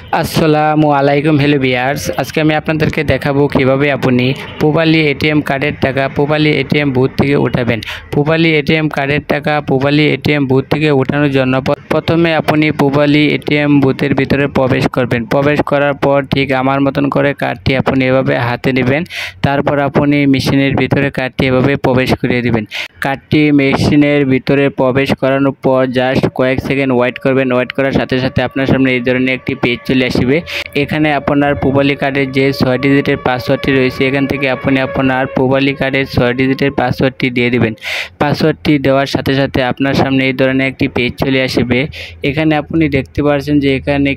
আসসালামু আলাইকুম hello viewers, আজকে আমি আপনাদেরকে দেখাবো কিভাবে আপনি পূবালী এটিএম কার্ডের টাকা পূবালী এটিএম বুথ থেকে উঠাবেন। পূবালী এটিএম কার্ডের টাকা পূবালী এটিএম বুথ থেকে উঠানোর জন্য প্রথমে আপনি পূবালী এটিএম বুথের ভিতরে প্রবেশ করবেন। প্রবেশ করার পর ঠিক আমার মতন করে কার্ডটি আপনি এভাবে হাতে নেবেন। তারপর আপনি মেশিনের ভিতরে কার্ডটি এভাবে প্রবেশ করিয়ে দিবেন। কার্ডটি মেশিনের ভিতরে প্রবেশ করানোর পর জাস্ট কয়েক সেকেন্ড ওয়েট করবেন। ওয়েট করার সাথে সাথে আপনার সামনে এই ধরনের একটি পেজ চলে আসবে। এখানে আপনার পূবালী কার্ডের যে 6 ডিজিটের পাসওয়ার্ডটি রয়েছে, এখান থেকে আপনি আপনার পূবালী কার্ডের 6 ডিজিটের পাসওয়ার্ডটি দিয়ে দিবেন। পাসওয়ার্ডটি দেওয়ার সাথে সাথে আপনার সামনে এই ধরনের একটি পেজ চলে আসবে। এখানে আপনি দেখতে পাচ্ছেন যে এখানে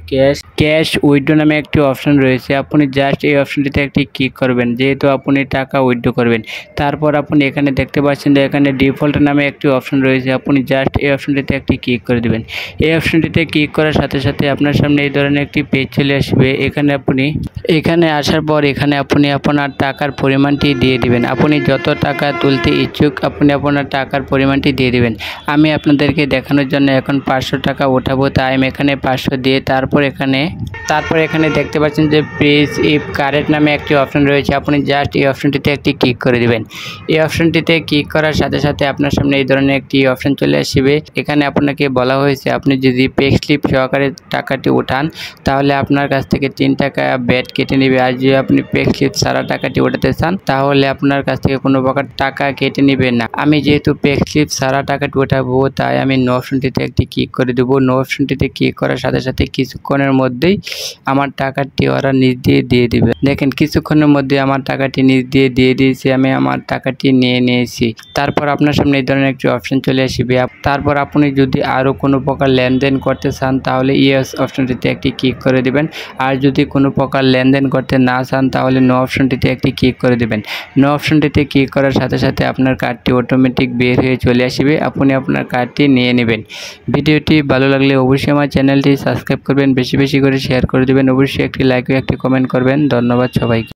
ক্যাশ উইথড্র নামে একটি অপশন রয়েছে। আপনি জাস্ট এই অপশনটিতে একটি ক্লিক করবেন, যেহেতু আপনি টাকা উইথড্র করবেন। তারপর আপনি এখানে দেখতে পাচ্ছেন যে এখানে ডিফল্ট নামে একটি অপশন রয়েছে। আপনি জাস্ট এই অপশনটিতে একটি ক্লিক করে দেবেন। এই অপশনটিতে ক্লিক করার সাথে সাথে আপনার সামনে এই ধরনের একটি পেজ চলে আসবে। এখানে আসার পর এখানে আপনি আপনার টাকার পরিমাণটি দিয়ে দিবেন। আপনি যত টাকা তুলতে ইচ্ছুক আপনি আপনার টাকার পরিমাণটি দিয়ে দিবেন। আমি আপনাদেরকে দেখানোর জন্য এখন 500 টাকা উঠাবো, তাই আমি এখানে 500 দিয়ে তারপর এখানে দেখতে পাচ্ছেন যে প্লিজ ইফ কারেক্ট নামে একটি অপশন রয়েছে। আপনি জাস্ট এই অপশনটিতে একটি ক্লিক করে দিবেন। এই অপশনটিতে ক্লিক করার সাথে সাথে আপনার সামনে এই ধরনের একটি অপশন চলে আসবে। এখানে আপনাকে বলা হয়েছে আপনি যদি পে স্লিপ সহকারে টাকাটি উঠান তাহলে আপনার কাছ থেকে 3 টাকা ব্যাট কেটে নেবে। আর যদি আপনি পে স্লিপ সারা টাকাটি উঠাতে চান তাহলে আপনার কাছ থেকে কোনো প্রকার টাকা কেটে নেবে না। আমি যেহেতু পে স্লিপ সারা টাকাটি উঠাবো তাই আমি নো অপশনটিতে একটি ক্লিক করে দেবো। নো অপশনটিতে ক্লিক করার সাথে সাথে কিছুক্ষণের মধ্যেই আমার টাকাটি ওরা নিজ দিয়ে দিবে। দেখেন কিছুক্ষণের মধ্যে আমার টাকাটি নিজ দিয়ে দিয়েছে। আমি আমার টাকাটি নিয়ে নিয়েছি। তারপর আপনার সামনে এই ধরনের একটি অপশন চলে আসবে। তারপর আপনি যদি আরও কোনো প্রকার লেনদেন করতে চান তাহলে ইয়েস অপশনটিতে একটি ক্লিক করে দিবেন। আর যদি কোনো প্রকার লেনদেন করতে না চান তাহলে নো অপশনটিতে একটি ক্লিক করে দিবেন। নো অপশনটিতে ক্লিক করার সাথে সাথে আপনার কার্ডটি অটোমেটিক বের হয়ে চলে আসবে। আপনি আপনার কার্ডটি নিয়ে নেবেন। ভিডিওটি ভালো লাগলে অবশ্যই আমার চ্যানেলটি সাবস্ক্রাইব করবেন, বেশি বেশি করে শেয়ার করে দেবেন, অবশ্যই একটি লাইক ও একটি কমেন্ট করবেন। ধন্যবাদ সবাইকে।